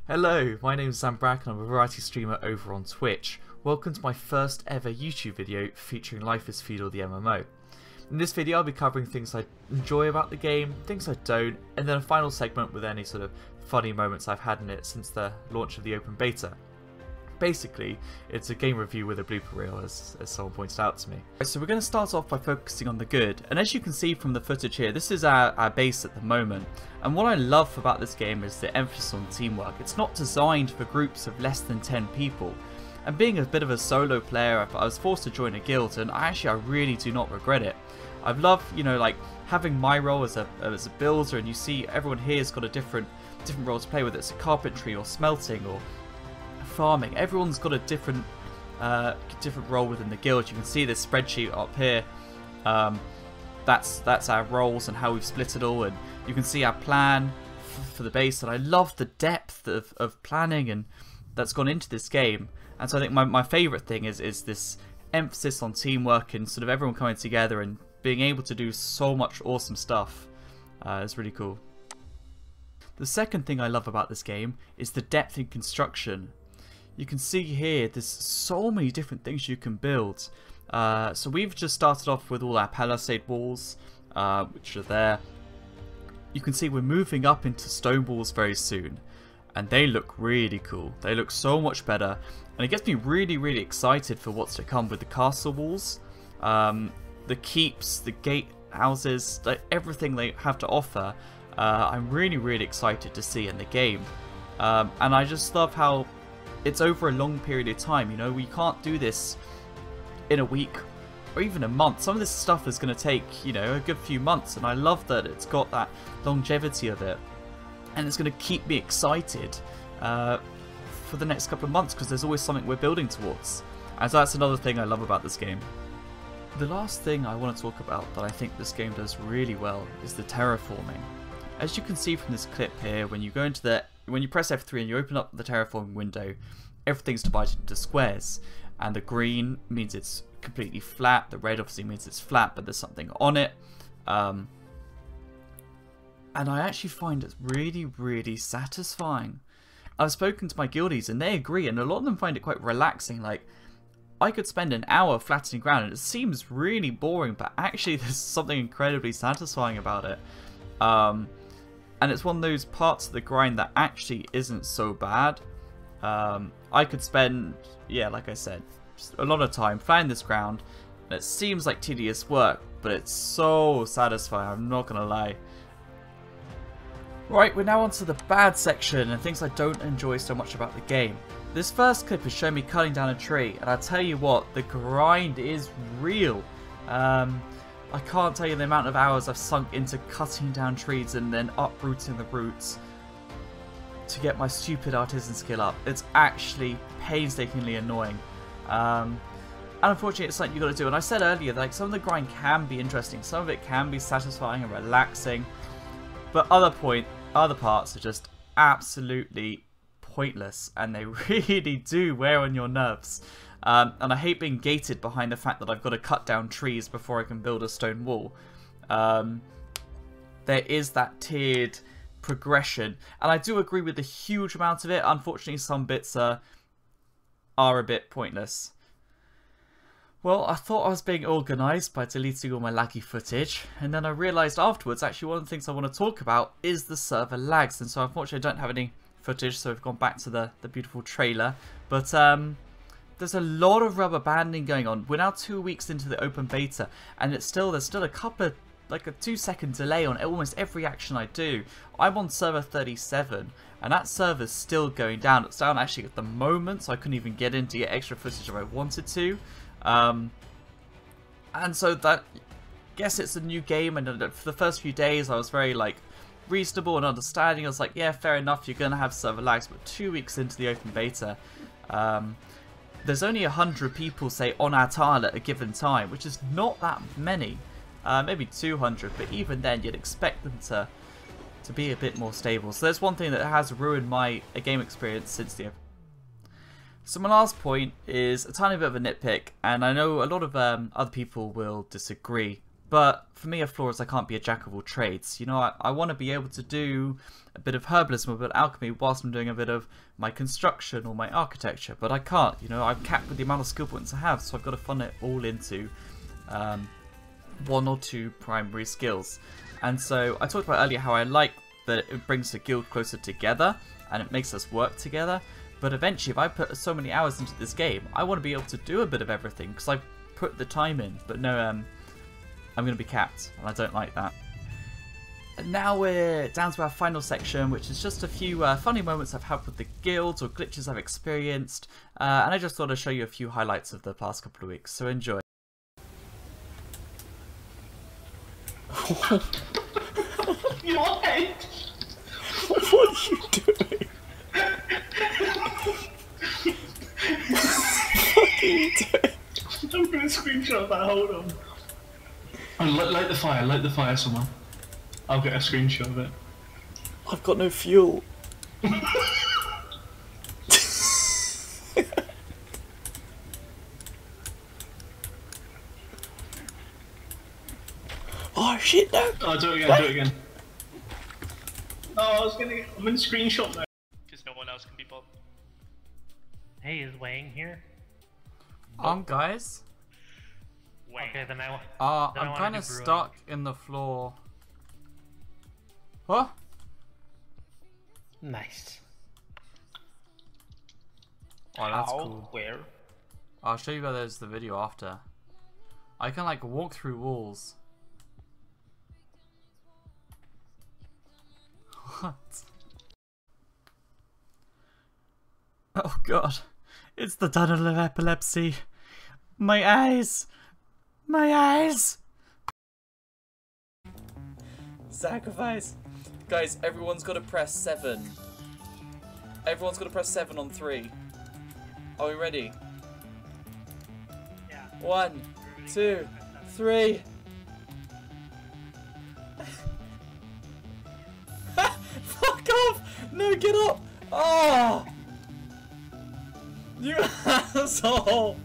Hello, my name is Sam Bracken. I'm a variety streamer over on Twitch. Welcome to my first ever YouTube video featuring Life is Feudal, the MMO. In this video I'll be covering things I enjoy about the game, things I don't, and then a final segment with any sort of funny moments I've had in it since the launch of the open beta. Basically, it's a game review with a blooper reel, as someone pointed out to me. So we're going to start off by focusing on the good, and as you can see from the footage here, this is our base at the moment. And what I love about this game is the emphasis on teamwork. It's not designed for groups of less than 10 people. And being a bit of a solo player, I was forced to join a guild, and I really do not regret it. I've loved, like having my role as a builder, and you see everyone here has got a different role to play, whether it's a carpentry or smelting or farming. Everyone's got a different role within the guild. You can see this spreadsheet up here. That's our roles and how we've split it all, and you can see our plan for the base. And I love the depth of planning and that's gone into this game. And so I think my favourite thing is this emphasis on teamwork and sort of everyone coming together and being able to do so much awesome stuff. It's really cool. The second thing I love about this game is the depth in construction. You can see here there's so many different things you can build. So we've just started off with all our palisade walls, which are there. You can see we're moving up into stone walls very soon, and they look really cool. They look so much better, and it gets me really excited for what's to come with the castle walls, the keeps, the gate houses, everything they have to offer. I'm really excited to see in the game, and I just love how it's over a long period of time. We can't do this in a week or even a month. Some of this stuff is going to take, a good few months, and I love that it's got that longevity of it, and it's going to keep me excited for the next couple of months because there's always something we're building towards. And so that's another thing I love about this game. The last thing I want to talk about that I think this game does really well is the terraforming. As you can see from this clip here, when you press F3 and you open up the terraforming window, everything's divided into squares, and the green means it's completely flat, the red obviously means it's flat but there's something on it, and I actually find it really satisfying. I've spoken to my guildies and they agree, and a lot of them find it quite relaxing. Like, I could spend an hour flattening ground and it seems really boring, but actually there's something incredibly satisfying about it. And it's one of those parts of the grind that actually isn't so bad. I could spend, like I said, just a lot of time flattening this ground, and it seems like tedious work, but it's so satisfying, I'm not gonna lie. Right, we're now on to the bad section and things I don't enjoy so much about the game. This first clip is showing me cutting down a tree, and I tell you what, the grind is real. I can't tell you the amount of hours I've sunk into cutting down trees and then uprooting the roots to get my stupid artisan skill up. It's actually painstakingly annoying. And unfortunately it's something you've got to do. And I said earlier, like, some of the grind can be interesting, some of it can be satisfying and relaxing, but other parts are just absolutely pointless, and they really do wear on your nerves. And I hate being gated behind the fact that I've got to cut down trees before I can build a stone wall. There is that tiered progression, and I do agree with a huge amount of it. Unfortunately, some bits are a bit pointless. Well, I thought I was being organised by deleting all my laggy footage, and then I realised afterwards, actually, one of the things I want to talk about is the server lags, and so unfortunately I don't have any footage, so I've gone back to the beautiful trailer. But there's a lot of rubber banding going on. We're now 2 weeks into the open beta, and there's still a couple of, like, a 2-second delay on almost every action I do. I'm on server 37, and that server's still going down. It's down actually at the moment, so I couldn't even get in to get extra footage if I wanted to. And so that, guess it's a new game, and for the first few days I was very, like, reasonable and understanding. I was like, yeah, fair enough, you're gonna have server lags, but 2 weeks into the open beta, there's only 100 people, say, on our tile at a given time, which is not that many. Maybe 200, but even then you'd expect them to be a bit more stable. So there's one thing that has ruined my game experience since the... So my last point is a tiny bit of a nitpick, and I know a lot of other people will disagree. But for me, a flaw is I can't be a jack of all trades. You know, I want to be able to do a bit of herbalism, a bit of alchemy, whilst I'm doing a bit of my construction or my architecture. But I can't, you know, I'm capped with the amount of skill points I have, so I've got to funnel it all into 1 or 2 primary skills. And so I talked about earlier how I like that it brings the guild closer together, and it makes us work together. But eventually, if I put so many hours into this game, I want to be able to do a bit of everything, because I put the time in. But no, I'm going to be capped, and I don't like that. And now we're down to our final section, which is just a few funny moments I've had with the guilds or glitches I've experienced. And I just thought I'd show you a few highlights of the past couple of weeks, so enjoy. What? What are you doing? What are you doing? I'm gonna screenshot that, hold on. Oh, light the fire, someone. I'll get a screenshot of it. I've got no fuel. Oh shit, no! Oh, do it again. Oh, I'm in the screenshot now. Because no one else can be bothered. Hey, is Wang here? Guys. Wang. Okay, then I I'm kind of stuck in the floor. What? Nice. Oh, that's cool. Where? I'll show you guys the video after. I can like walk through walls. What? Oh god. It's the tunnel of epilepsy. My eyes! My eyes! Sacrifice! Guys, everyone's got to press 7. Everyone's got to press 7 on 3. Are we ready? Yeah. 1, 2, 3. Fuck off! No, get up! Oh! You asshole!